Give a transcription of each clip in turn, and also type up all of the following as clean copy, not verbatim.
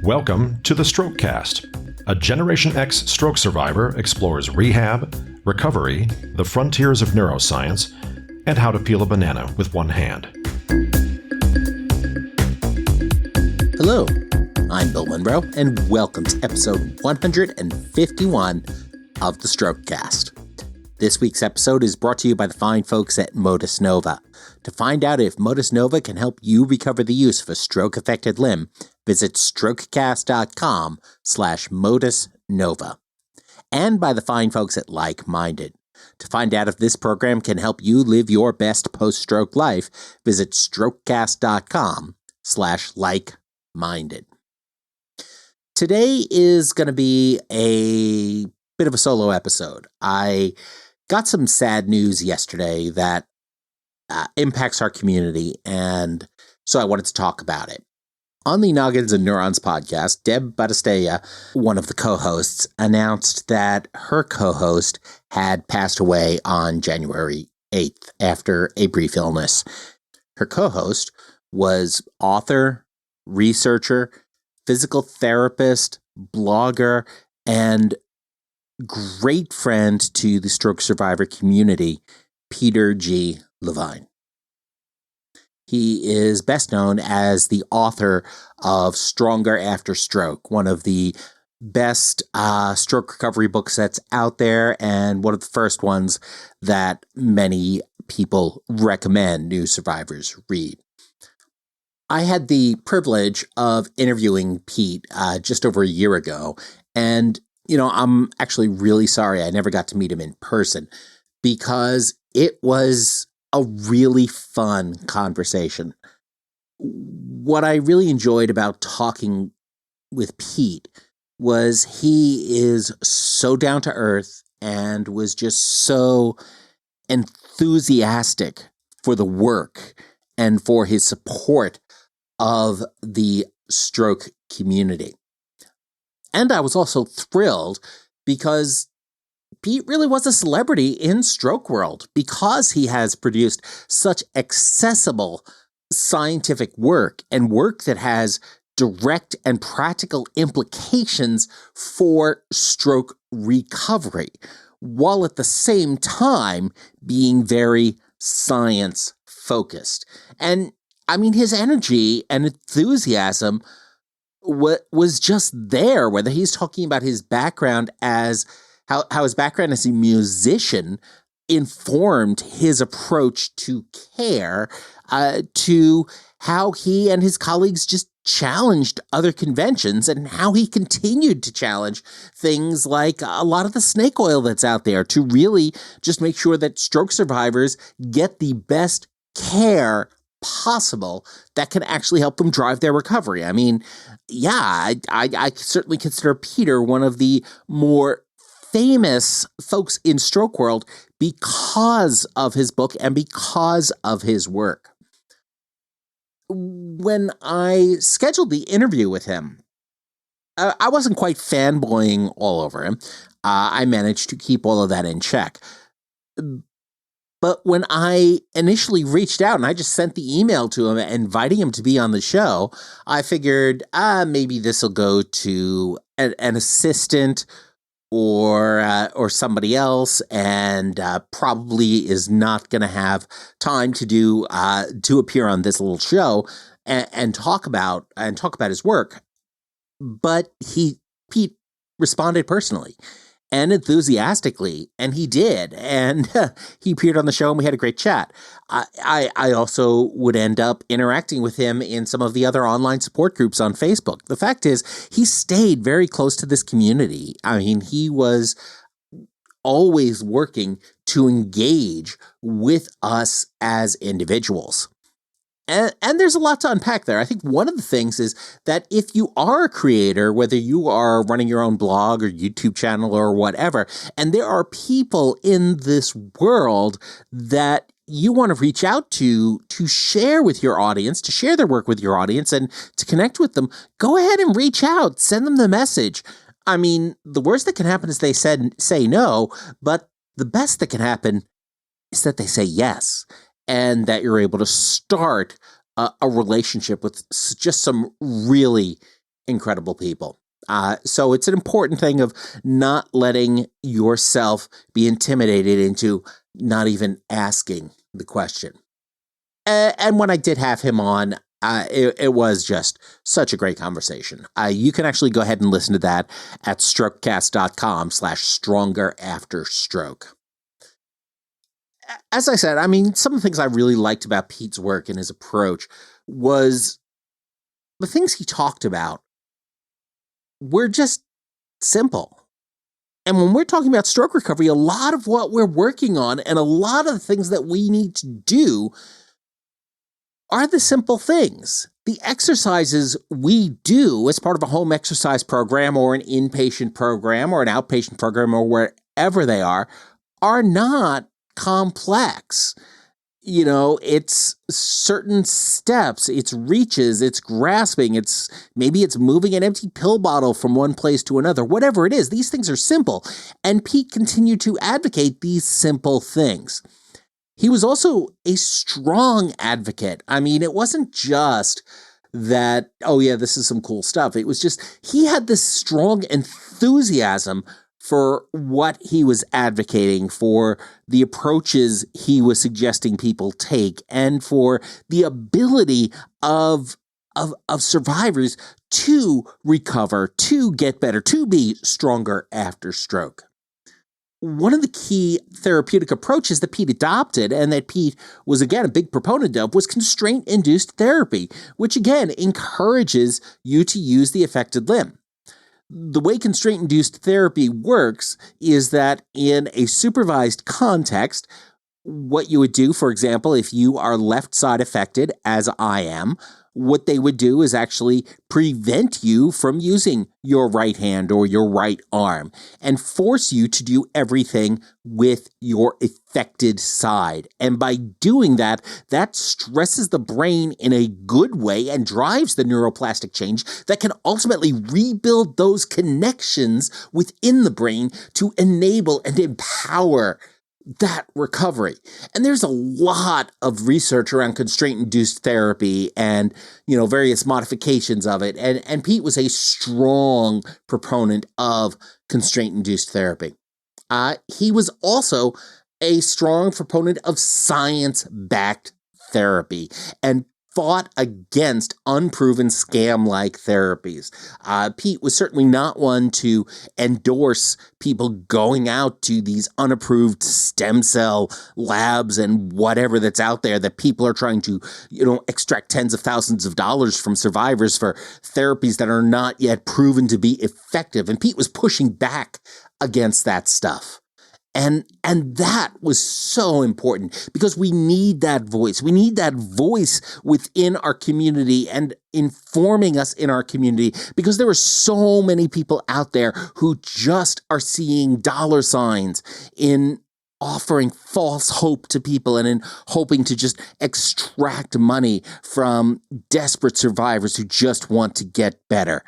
Welcome to the Strokecast. A Generation X stroke survivor explores rehab, recovery, the frontiers of neuroscience, and how to peel a banana with one hand. Hello, I'm Bill Monroe, and welcome to episode 151 of the Strokecast. This week's episode is brought to you by the fine folks at Modus Nova. To find out if Modus Nova can help you recover the use of a stroke-affected limb, visit strokecast.com/Modus Nova. And by the fine folks at Like-Minded. To find out if this program can help you live your best post-stroke life, visit strokecast.com/like-minded. Today is going to be a bit of a solo episode. I got some sad news yesterday that impacts our community, and so I wanted to talk about it. On the Noggins and Neurons podcast, Deb Battistella, one of the co-hosts, announced that her co-host had passed away on January 8th after a brief illness. Her co-host was author, researcher, physical therapist, blogger, and great friend to the stroke survivor community, Peter G. Levine. He is best known as the author of Stronger After Stroke, one of the best stroke recovery books that's out there, and one of the first ones that many people recommend new survivors read. I had the privilege of interviewing Pete just over a year ago, and I'm actually really sorry I never got to meet him in person because it was a really fun conversation. What I really enjoyed about talking with Pete was he is so down to earth and was just so enthusiastic for the work and for his support of the stroke community. And I was also thrilled because Pete really was a celebrity in stroke world because he has produced such accessible scientific work and work that has direct and practical implications for stroke recovery, while at the same time being very science focused. And I mean, his energy and enthusiasm was just there, whether he's talking about his background as how his background as a musician informed his approach to care, to how he and his colleagues just challenged other conventions and how he continued to challenge things like a lot of the snake oil that's out there to really just make sure that stroke survivors get the best care possible that can actually help them drive their recovery. I mean, yeah, I certainly consider Peter one of the more famous folks in stroke world because of his book and because of his work. When I scheduled the interview with him, I wasn't quite fanboying all over him. I managed to keep all of that in check. But when I initially reached out and I just sent the email to him inviting him to be on the show, I figured maybe this will go to an assistant or somebody else, and probably is not going to have time to appear on this little show and talk about his work. But Pete responded personally and enthusiastically, and he did, and he appeared on the show, and we had a great chat. I also would end up interacting with him in some of the other online support groups on Facebook. The fact is, he stayed very close to this community. I mean, he was always working to engage with us as individuals. And there's a lot to unpack there. I think one of the things is that if you are a creator, whether you are running your own blog or YouTube channel or whatever, and there are people in this world that you want to reach out to share with your audience, to share their work with your audience and to connect with them, go ahead and reach out, send them the message. I mean, the worst that can happen is they say no, but the best that can happen is that they say yes. And that you're able to start a relationship with just some really incredible people. So it's an important thing of not letting yourself be intimidated into not even asking the question. And when I did have him on, it was just such a great conversation. You can actually go ahead and listen to that at strokecast.com/stronger-after-stroke. As I said, I mean, some of the things I really liked about Pete's work and his approach was the things he talked about were just simple. And when we're talking about stroke recovery, a lot of what we're working on and a lot of the things that we need to do are the simple things. The exercises we do as part of a home exercise program or an inpatient program or an outpatient program or wherever they are not complex. You know, it's certain steps, it's reaches, it's grasping, maybe it's moving an empty pill bottle from one place to another, whatever it is. These things are simple. And Pete continued to advocate these simple things. He was also a strong advocate. I mean, it wasn't just that, oh yeah, this is some cool stuff. It was just, he had this strong enthusiasm for what he was advocating, for the approaches he was suggesting people take, and for the ability of survivors to recover, to get better, to be stronger after stroke. One of the key therapeutic approaches that Pete adopted and that Pete was, again, a big proponent of was constraint-induced therapy, which, again, encourages you to use the affected limb. The way constraint-induced therapy works is that in a supervised context, what you would do, for example, if you are left side affected, as I am, what they would do is actually prevent you from using your right hand or your right arm and force you to do everything with your affected side. And by doing that, that stresses the brain in a good way and drives the neuroplastic change that can ultimately rebuild those connections within the brain to enable and empower that recovery. And there's a lot of research around constraint-induced therapy and, you know, various modifications of it. And Pete was a strong proponent of constraint-induced therapy. He was also a strong proponent of science-backed therapy and fought against unproven scam-like therapies. Pete was certainly not one to endorse people going out to these unapproved stem cell labs and whatever that's out there that people are trying to, you know, extract tens of thousands of dollars from survivors for therapies that are not yet proven to be effective. And Pete was pushing back against that stuff. And that was so important because we need that voice. We need that voice within our community and informing us in our community because there are so many people out there who just are seeing dollar signs in offering false hope to people and in hoping to just extract money from desperate survivors who just want to get better.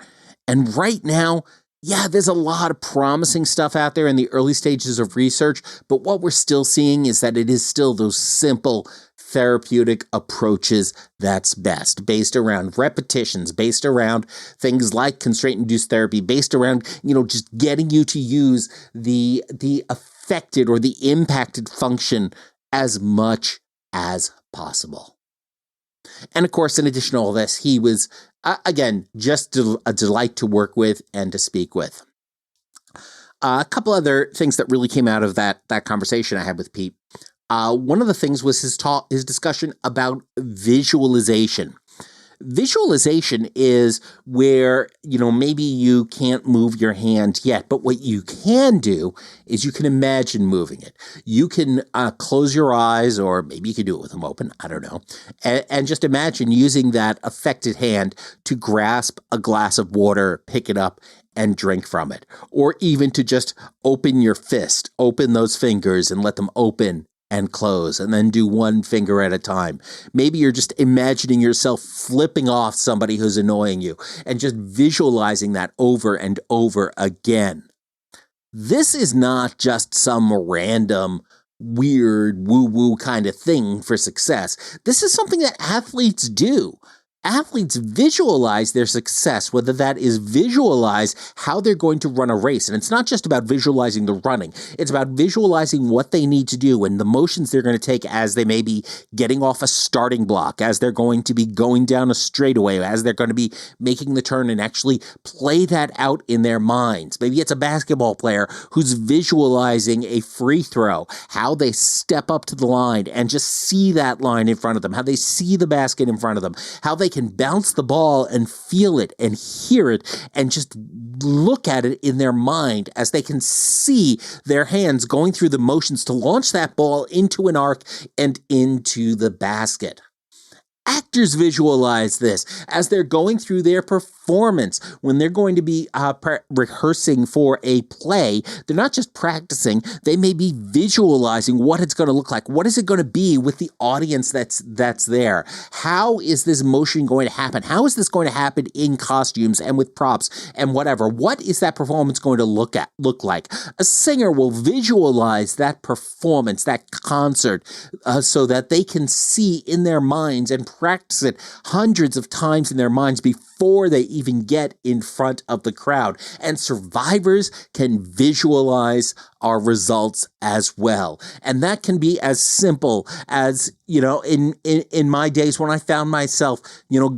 And right now, yeah, there's a lot of promising stuff out there in the early stages of research, but what we're still seeing is that it is still those simple therapeutic approaches that's best, based around repetitions, based around things like constraint-induced therapy, based around, you know, just getting you to use the affected or the impacted function as much as possible. And of course, in addition to all this, he was, again, just a delight to work with and to speak with. A couple other things that really came out of that conversation I had with Pete. One of the things was his discussion about visualization. Visualization is where, you know, maybe you can't move your hand yet, but what you can do is you can imagine moving it. You can close your eyes, or maybe you can do it with them open, I don't know, and just imagine using that affected hand to grasp a glass of water, pick it up, and drink from it. Or even to just open your fist, open those fingers and let them open and close, and then do one finger at a time. Maybe you're just imagining yourself flipping off somebody who's annoying you and just visualizing that over and over again. This is not just some random, weird, woo-woo kind of thing for success. This is something that athletes do. athletes visualize their success, whether that is visualize how they're going to run a race. And it's not just about visualizing the running. It's about visualizing what they need to do and the motions they're going to take as they may be getting off a starting block, as they're going to be going down a straightaway, as they're going to be making the turn, and actually play that out in their minds. Maybe it's a basketball player who's visualizing a free throw, how they step up to the line and just see that line in front of them, how they see the basket in front of them, how they can bounce the ball and feel it and hear it and just look at it in their mind as they can see their hands going through the motions to launch that ball into an arc and into the basket. Actors visualize this as they're going through their performance. When they're going to be rehearsing for a play, they're not just practicing, they may be visualizing what it's going to look like. What is it going to be with the audience that's there? How is this motion going to happen? How is this going to happen in costumes and with props and whatever? What is that performance going to look like? A singer will visualize that performance, that concert, so that they can see in their minds and practice it hundreds of times in their minds before they even get in front of the crowd. And survivors can visualize our results as well. And that can be as simple as, in my days when I found myself,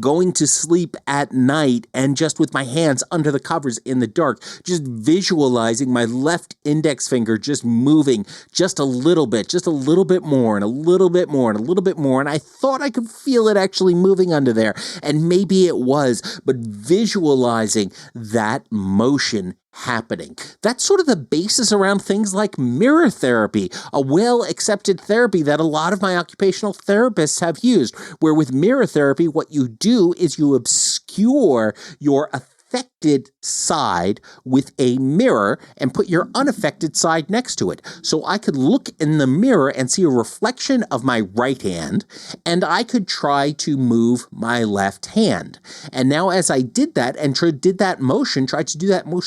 going to sleep at night and just with my hands under the covers in the dark, just visualizing my left index finger just moving just a little bit more and a little bit more and a little bit more. And I thought I could feel it actually moving under there. And maybe it was, but visualizing that motion happening. That's sort of the basis around things like mirror therapy, a well-accepted therapy that a lot of my occupational therapists have used, where with mirror therapy, what you do is you obscure your affected side with a mirror and put your unaffected side next to it. So I could look in the mirror and see a reflection of my right hand, and I could try to move my left hand. And now as I did that and tried to do that motion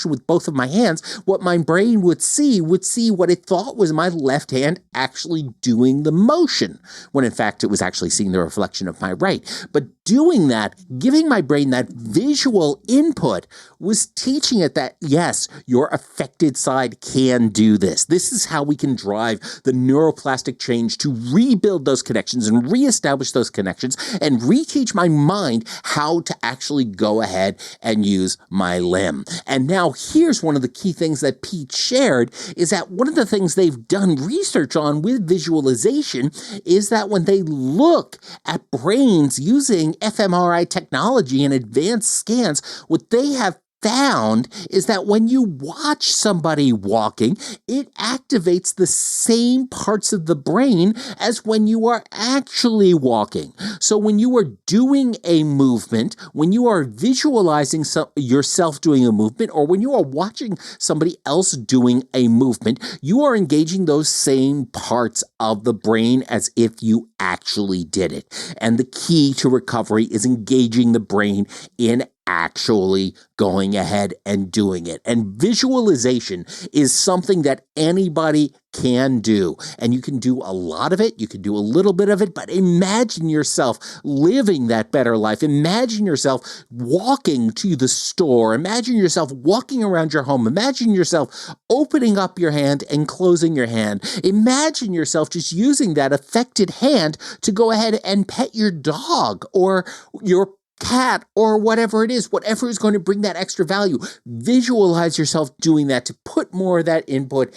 with both of my hands, what my brain would see what it thought was my left hand actually doing the motion, when in fact it was actually seeing the reflection of my right. But doing that, giving my brain that visual input, was teaching it that, yes, your affected side can do this. This is how we can drive the neuroplastic change to rebuild those connections and reestablish those connections and reteach my mind how to actually go ahead and use my limb. And now here's one of the key things that Pete shared, is that one of the things they've done research on with visualization is that when they look at brains using fMRI technology and advanced scans, what they have found is that when you watch somebody walking, it activates the same parts of the brain as when you are actually walking. So when you are doing a movement, when you are visualizing yourself doing a movement, or when you are watching somebody else doing a movement, you are engaging those same parts of the brain as if you actually did it. And the key to recovery is engaging the brain in actually going ahead and doing it. And visualization is something that anybody can do. And you can do a lot of it, you can do a little bit of it, but imagine yourself living that better life. Imagine yourself walking to the store. Imagine yourself walking around your home. Imagine yourself opening up your hand and closing your hand. Imagine yourself just using that affected hand to go ahead and pet your dog or your cat or whatever it is, whatever is going to bring that extra value. Visualize yourself doing that to put more of that input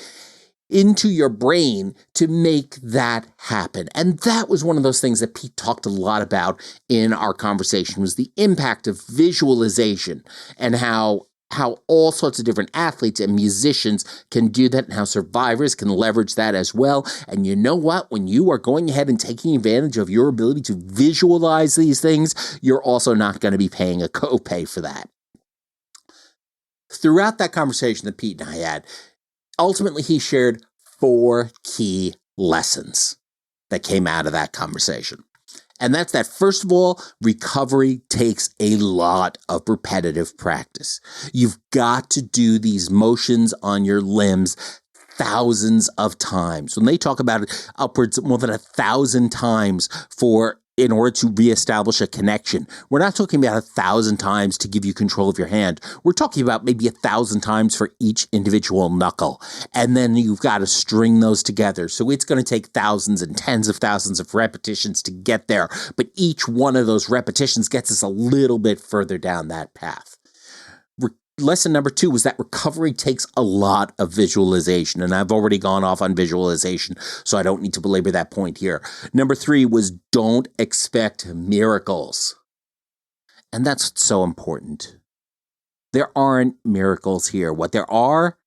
into your brain to make that happen. And that was one of those things that Pete talked a lot about in our conversation, was the impact of visualization and how all sorts of different athletes and musicians can do that, and how survivors can leverage that as well. And you know what? When you are going ahead and taking advantage of your ability to visualize these things, you're also not going to be paying a copay for that. Throughout that conversation that Pete and I had, ultimately he shared 4 key lessons that came out of that conversation. And that's that, first of all, recovery takes a lot of repetitive practice. You've got to do these motions on your limbs thousands of times. When they talk about it, upwards more than 1,000 times for in order to reestablish a connection. We're not talking about 1,000 times to give you control of your hand. We're talking about maybe 1,000 times for each individual knuckle. And then you've got to string those together. So it's going to take thousands and tens of thousands of repetitions to get there. But each one of those repetitions gets us a little bit further down that path. Lesson number 2 was that recovery takes a lot of visualization, and I've already gone off on visualization, so I don't need to belabor that point here. Number 3 was don't expect miracles. And that's so important. There aren't miracles here. What there are,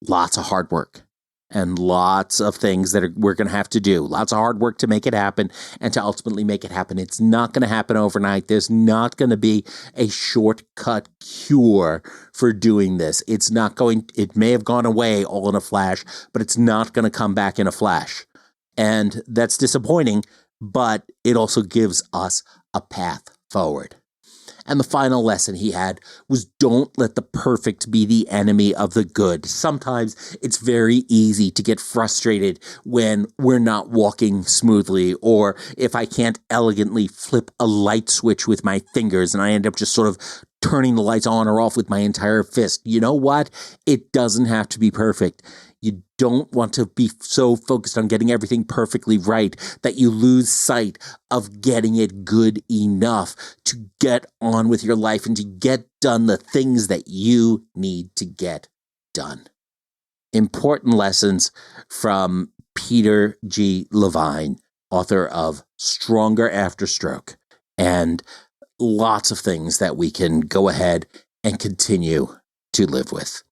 lots of hard work. And lots of things that we're going to have to do. Lots of hard work to make it happen and to ultimately make it happen. It's not going to happen overnight. There's not going to be a shortcut cure for doing this. It may have gone away all in a flash, but it's not going to come back in a flash. And that's disappointing, but it also gives us a path forward. And the final lesson he had was don't let the perfect be the enemy of the good. Sometimes it's very easy to get frustrated when we're not walking smoothly, or if I can't elegantly flip a light switch with my fingers and I end up just sort of turning the lights on or off with my entire fist. You know what? It doesn't have to be perfect. You don't want to be so focused on getting everything perfectly right that you lose sight of getting it good enough to get on with your life and to get done the things that you need to get done. Important lessons from Peter G. Levine, author of Stronger After Stroke, and lots of things that we can go ahead and continue to live with.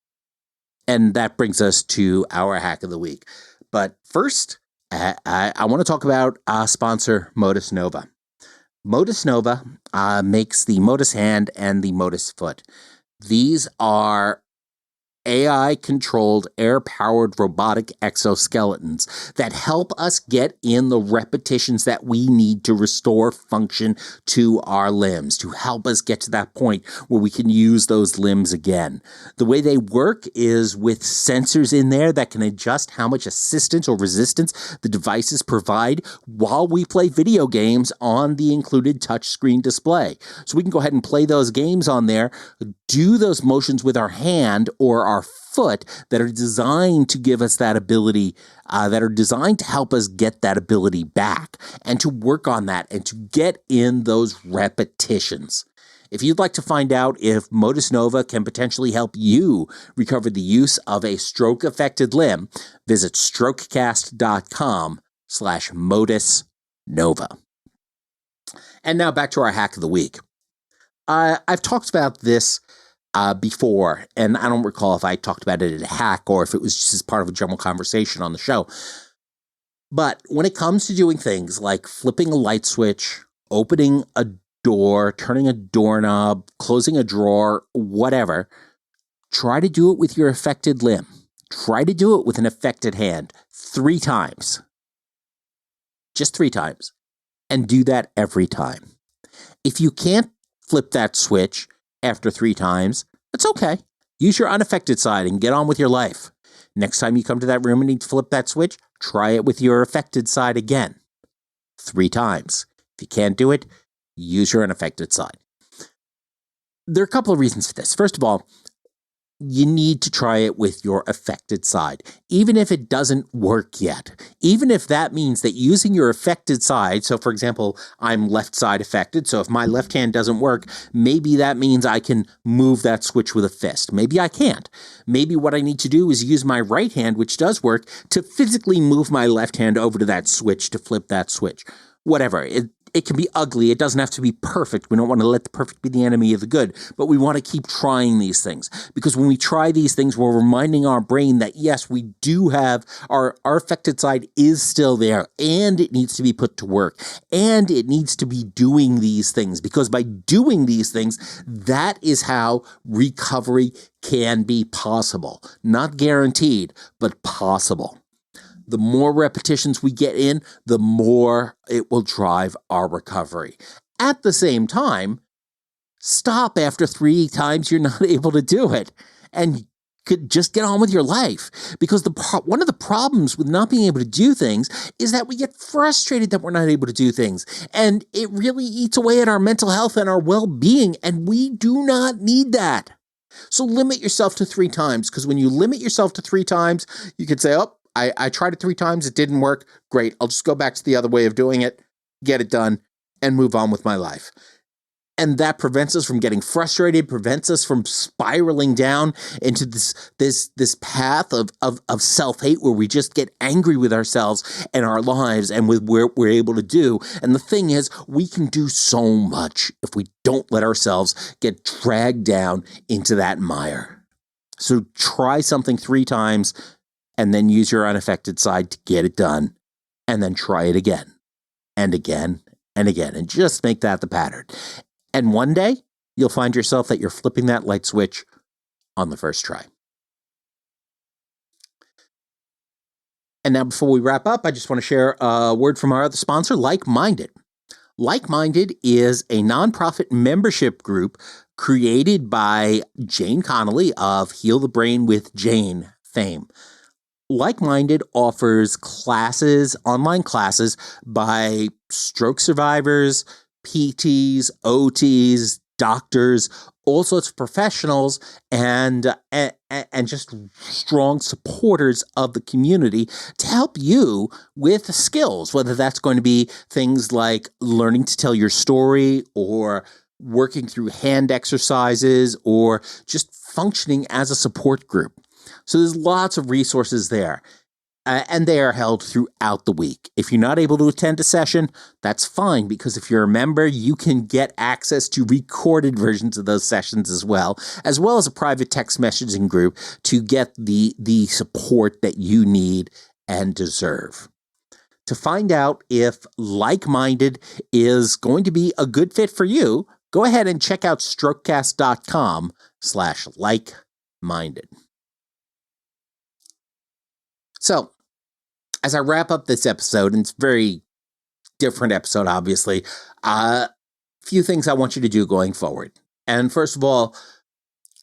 And that brings us to our hack of the week. But first, I want to talk about our sponsor, Modus Nova. Modus Nova makes the Modus hand and the Modus foot. These are AI-controlled, air-powered robotic exoskeletons that help us get in the repetitions that we need to restore function to our limbs, to help us get to that point where we can use those limbs again. The way they work is with sensors in there that can adjust how much assistance or resistance the devices provide while we play video games on the included touchscreen display. So we can go ahead and play those games on there, do those motions with our hand or our foot that are designed to give us that ability, that are designed to help us get that ability back and to work on that and to get in those repetitions. If you'd like to find out if Modus Nova can potentially help you recover the use of a stroke-affected limb, visit strokecast.com/Modus Nova. And now back to our hack of the week. I've talked about this before, and I don't recall if I talked about it as a hack or if it was just as part of a general conversation on the show. But when it comes to doing things like flipping a light switch, opening a door, turning a doorknob, closing a drawer, whatever, try to do it with your affected limb. Try to do it with an affected hand 3 times. Just 3 times. And do that every time. If you can't flip that switch after 3 times, it's okay. Use your unaffected side and get on with your life. Next time you come to that room and need to flip that switch, try it with your affected side again. 3 times. If you can't do it, use your unaffected side. There are a couple of reasons for this. First of all, you need to try it with your affected side, even if it doesn't work yet. Even if that means that using your affected side, so for example, I'm left side affected, so if my left hand doesn't work, maybe that means I can move that switch with a fist. Maybe I can't. Maybe what I need to do is use my right hand, which does work, to physically move my left hand over to that switch to flip that switch. Whatever. It can be ugly. It doesn't have to be perfect. We don't want to let the perfect be the enemy of the good, but we want to keep trying these things, because when we try these things, we're reminding our brain that yes, we do have our affected side is still there, and it needs to be put to work, and it needs to be doing these things, because by doing these things, that is how recovery can be possible. Not guaranteed, but possible. The more repetitions we get in, the more it will drive our recovery. At the same time, stop after 3 times you're not able to do it and could just get on with your life. Because one of the problems with not being able to do things is that we get frustrated that we're not able to do things. And it really eats away at our mental health and our well-being, and we do not need that. So limit yourself to 3 times, because when you limit yourself to 3 times, you could say, oh, I tried it 3 times, it didn't work. Great, I'll just go back to the other way of doing it, get it done, and move on with my life. And that prevents us from getting frustrated, prevents us from spiraling down into this path of self-hate where we just get angry with ourselves and our lives and with what we're able to do. And the thing is, we can do so much if we don't let ourselves get dragged down into that mire. So try something 3 times and then use your unaffected side to get it done. And then try it again and again and again. And just make that the pattern. And one day, you'll find yourself that you're flipping that light switch on the first try. And now before we wrap up, I just want to share a word from our other sponsor, Like-Minded. Like-Minded is a nonprofit membership group created by Jane Connolly of Heal the Brain with Jane fame. Like-Minded offers classes, online classes by stroke survivors, PTs, OTs, doctors, all sorts of professionals, and just strong supporters of the community to help you with skills, whether that's going to be things like learning to tell your story or working through hand exercises or just functioning as a support group. So there's lots of resources there. And they are held throughout the week. If you're not able to attend a session, that's fine, because if you're a member, you can get access to recorded versions of those sessions as well as a private text messaging group to get the support that you need and deserve. To find out if Like-Minded is going to be a good fit for you, go ahead and check out strokecast.com/like-minded. So, as I wrap up this episode, and it's a very different episode, obviously, a few things I want you to do going forward. And first of all,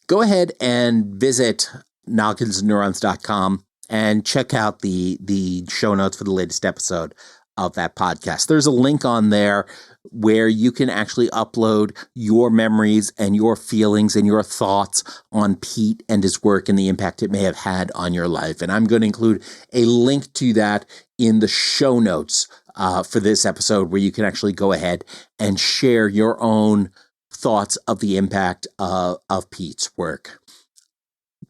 go ahead and visit nogginsandneurons.com and check out the show notes for the latest episode of that podcast. There's a link on there where you can actually upload your memories and your feelings and your thoughts on Pete and his work and the impact it may have had on your life. And I'm going to include a link to that in the show notes for this episode, where you can actually go ahead and share your own thoughts of the impact of Pete's work.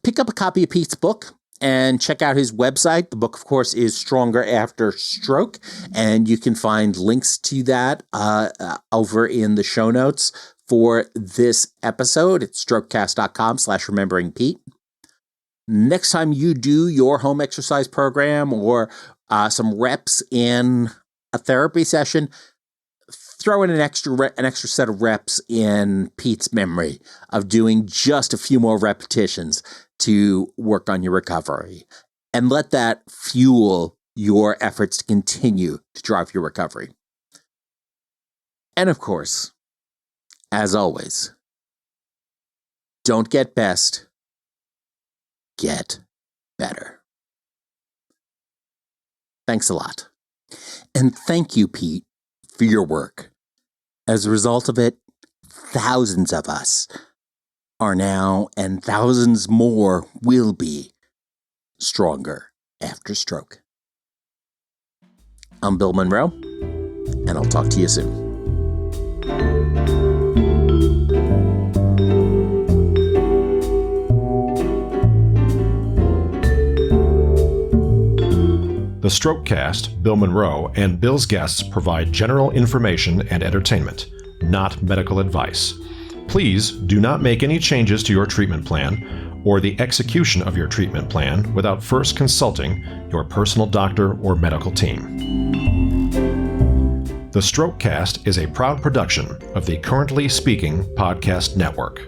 Pick up a copy of Pete's book and check out his website. The book, of course, is Stronger After Stroke, and you can find links to that over in the show notes for this episode. It's strokecast.com/rememberingpete. Next time you do your home exercise program or some reps in a therapy session, throw in an extra set of reps in Pete's memory of doing just a few more repetitions to work on your recovery, and let that fuel your efforts to continue to drive your recovery. And of course, as always, don't get best, get better. Thanks a lot. And thank you, Pete, for your work. As a result of it, thousands of us are now, and thousands more will be, stronger after stroke. I'm Bill Monroe, and I'll talk to you soon. The Strokecast, Bill Monroe, and Bill's guests provide general information and entertainment, not medical advice. Please do not make any changes to your treatment plan or the execution of your treatment plan without first consulting your personal doctor or medical team. The Strokecast is a proud production of the Currently Speaking Podcast Network.